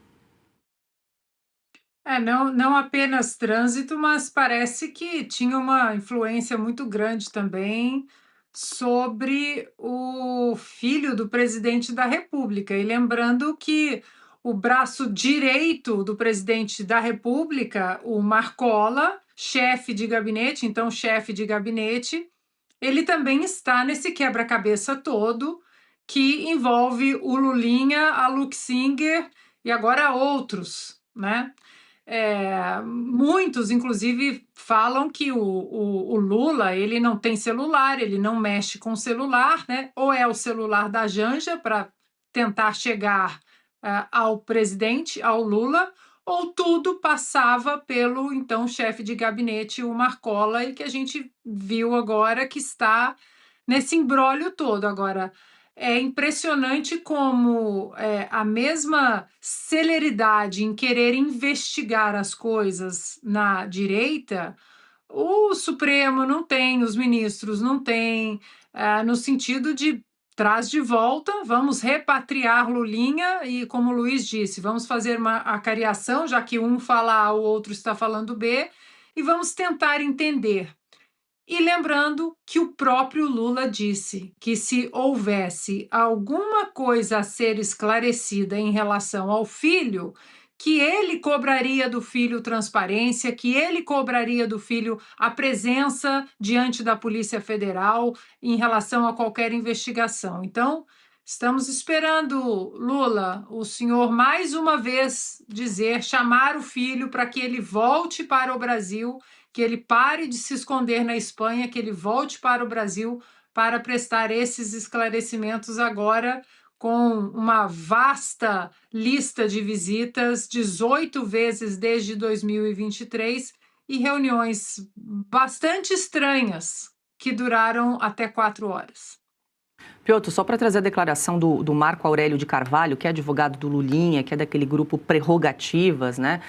Não apenas trânsito, mas parece que tinha uma influência muito grande também sobre o filho do presidente da República. E lembrando que o braço direito do presidente da República, o Marcola, chefe de gabinete, ele também está nesse quebra-cabeça todo que envolve o Lulinha, a Luxinger e agora outros, né? Muitos, inclusive, falam que o Lula, ele não tem celular, ele não mexe com celular, né? Ou é o celular da Janja para tentar chegar ao presidente, ao Lula, ou tudo passava pelo, então, chefe de gabinete, o Marcola, e que a gente viu agora que está nesse imbróglio todo. Agora, é impressionante como a mesma celeridade em querer investigar as coisas na direita, o Supremo não tem, os ministros não têm, no sentido de traz de volta, vamos repatriar Lulinha e, como o Luiz disse, vamos fazer uma acariação, já que um fala A, o outro está falando B, e vamos tentar entender. E lembrando que o próprio Lula disse que se houvesse alguma coisa a ser esclarecida em relação ao filho, que ele cobraria do filho transparência, que ele cobraria do filho a presença diante da Polícia Federal em relação a qualquer investigação. Então, estamos esperando, Lula, o senhor mais uma vez chamar o filho para que ele volte para o Brasil, que ele pare de se esconder na Espanha, que ele volte para o Brasil para prestar esses esclarecimentos agora com uma vasta lista de visitas, 18 vezes desde 2023, e reuniões bastante estranhas que duraram até 4 horas. Piotto, só para trazer a declaração do Marco Aurélio de Carvalho, que é advogado do Lulinha, que é daquele grupo Prerrogativas, né?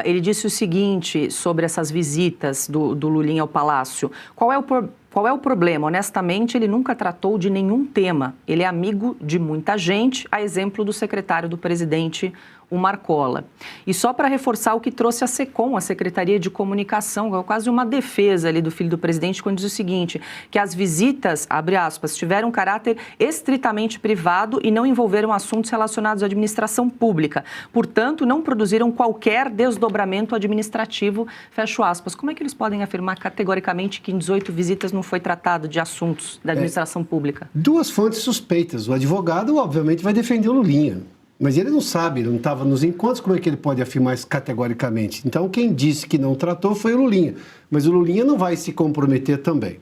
Ele disse o seguinte sobre essas visitas do Lulinha ao Palácio. Qual é o problema? Honestamente, ele nunca tratou de nenhum tema. Ele é amigo de muita gente, a exemplo do secretário do presidente, o Marcola. E só para reforçar o que trouxe a SECOM, a Secretaria de Comunicação, é quase uma defesa ali do filho do presidente, quando diz o seguinte, que as visitas, abre aspas, tiveram caráter estritamente privado e não envolveram assuntos relacionados à administração pública. Portanto, não produziram qualquer desdobramento administrativo, fecho aspas. Como é que eles podem afirmar categoricamente que em 18 visitas não foi tratado de assuntos da administração pública? 2 fontes suspeitas. O advogado, obviamente, vai defender o Lulinha. Mas ele não sabe, ele não estava nos encontros, como é que ele pode afirmar isso categoricamente? Então, quem disse que não tratou foi o Lulinha. Mas o Lulinha não vai se comprometer também.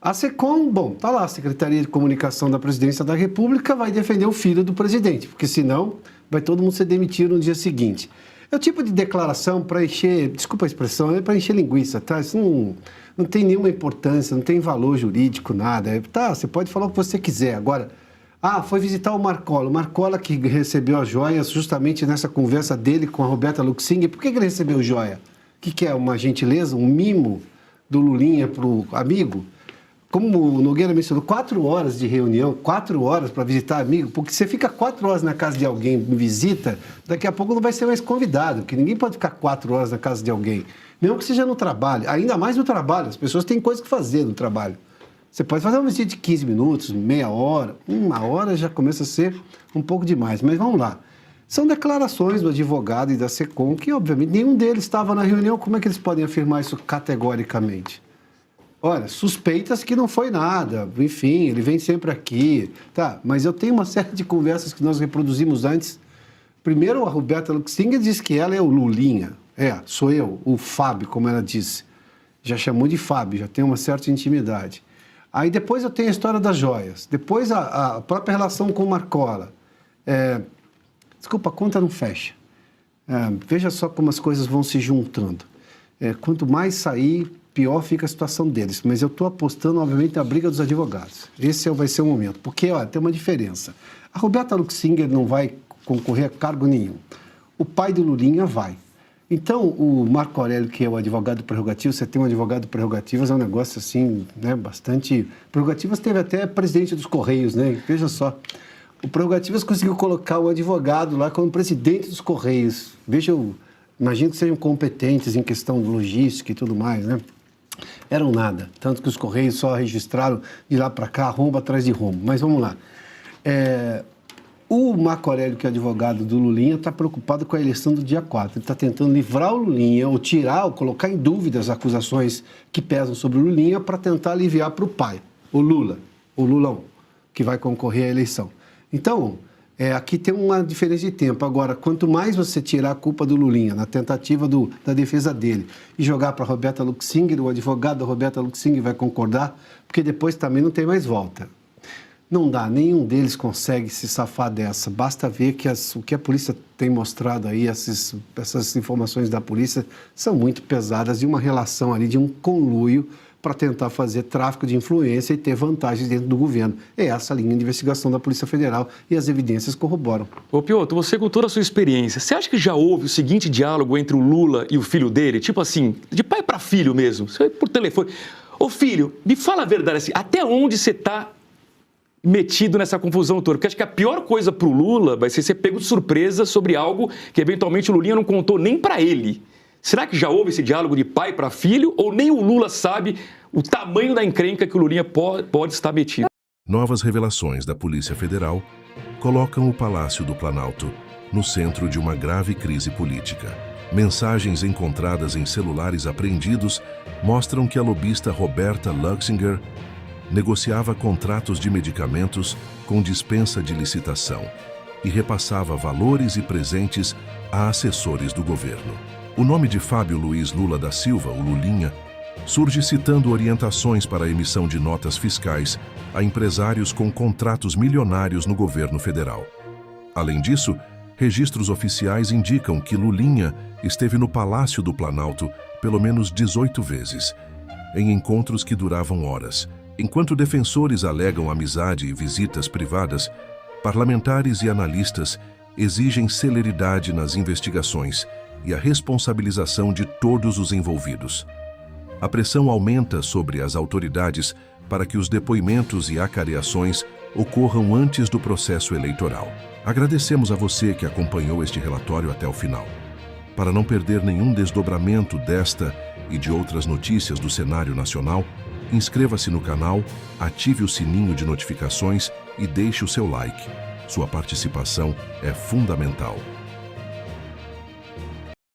A SECOM, bom, está lá, a Secretaria de Comunicação da Presidência da República vai defender o filho do presidente, porque senão vai todo mundo ser demitido no dia seguinte. É o tipo de declaração para encher, desculpa a expressão, é para encher linguiça, tá? Isso não tem nenhuma importância, não tem valor jurídico, nada. Tá, você pode falar o que você quiser. Agora, foi visitar o Marcola. O Marcola que recebeu as joias justamente nessa conversa dele com a Roberta Luxinger. Por que ele recebeu joia? O que é? Uma gentileza, um mimo do Lulinha para o amigo? Como o Nogueira mencionou, 4 horas de reunião, 4 horas para visitar amigo, porque você fica 4 horas na casa de alguém em visita, daqui a pouco não vai ser mais convidado, porque ninguém pode ficar 4 horas na casa de alguém, mesmo que seja no trabalho, ainda mais no trabalho, as pessoas têm coisa que fazer no trabalho. Você pode fazer uma visita de 15 minutos, meia hora, 1 hora já começa a ser um pouco demais, mas vamos lá. São declarações do advogado e da SECOM que, obviamente, nenhum deles estava na reunião, como é que eles podem afirmar isso categoricamente? Olha, suspeitas que não foi nada, enfim, ele vem sempre aqui, tá, mas eu tenho uma série de conversas que nós reproduzimos antes. Primeiro, a Roberta Luxinger diz que ela é o Lulinha, sou eu, o Fábio, como ela disse, já chamou de Fábio, já tem uma certa intimidade. Aí depois eu tenho a história das joias, depois a própria relação com o Marcola. Desculpa, a conta não fecha. Veja só como as coisas vão se juntando. Quanto mais sair, pior fica a situação deles. Mas eu estou apostando, obviamente, na briga dos advogados. Esse vai ser o momento. Porque, tem uma diferença. A Roberta Luxinger não vai concorrer a cargo nenhum. O pai do Lulinha vai. Então, o Marco Aurélio, que é o advogado prerrogativo, você tem um advogado prerrogativas, é um negócio assim, né, bastante... Prerrogativas teve até presidente dos Correios, né? Veja só. O Prerrogativas conseguiu colocar o advogado lá como presidente dos Correios. Imagino que sejam competentes em questão de logística e tudo mais, né? Eram nada, tanto que os Correios só registraram de lá para cá, rombo atrás de rombo. Mas vamos lá. O Marco Aurélio, que é advogado do Lulinha, está preocupado com a eleição do dia 4. Ele está tentando livrar o Lulinha, ou tirar, ou colocar em dúvida as acusações que pesam sobre o Lulinha para tentar aliviar para o pai, o Lulão, que vai concorrer à eleição. Então, aqui tem uma diferença de tempo. Agora, quanto mais você tirar a culpa do Lulinha na tentativa da defesa dele e jogar para a Roberta Luxinger, o advogado da Roberta Luxinger vai concordar, porque depois também não tem mais volta. Não dá, nenhum deles consegue se safar dessa. Basta ver que o que a polícia tem mostrado aí, essas informações da polícia são muito pesadas, de uma relação ali, de um conluio para tentar fazer tráfico de influência e ter vantagens dentro do governo. É essa a linha de investigação da Polícia Federal e as evidências corroboram. Ô Piotr, você com toda a sua experiência, você acha que já houve o seguinte diálogo entre o Lula e o filho dele? Tipo assim, de pai para filho mesmo, por telefone. Ô filho, me fala a verdade, assim, até onde você está metido nessa confusão toda? Porque acho que a pior coisa para o Lula vai ser ser pego de surpresa sobre algo que eventualmente o Lulinha não contou nem para ele. Será que já houve esse diálogo de pai para filho ou nem o Lula sabe o tamanho da encrenca que o Lulinha pode estar metido? Novas revelações da Polícia Federal colocam o Palácio do Planalto no centro de uma grave crise política. Mensagens encontradas em celulares apreendidos mostram que a lobista Roberta Luxinger negociava contratos de medicamentos com dispensa de licitação e repassava valores e presentes a assessores do governo. O nome de Fábio Luiz Lula da Silva, o Lulinha, surge citando orientações para a emissão de notas fiscais a empresários com contratos milionários no governo federal. Além disso, registros oficiais indicam que Lulinha esteve no Palácio do Planalto pelo menos 18 vezes, em encontros que duravam horas. Enquanto defensores alegam amizade e visitas privadas, parlamentares e analistas exigem celeridade nas investigações e a responsabilização de todos os envolvidos. A pressão aumenta sobre as autoridades para que os depoimentos e acareações ocorram antes do processo eleitoral. Agradecemos a você que acompanhou este relatório até o final. Para não perder nenhum desdobramento desta e de outras notícias do cenário nacional, inscreva-se no canal, ative o sininho de notificações e deixe o seu like. Sua participação é fundamental.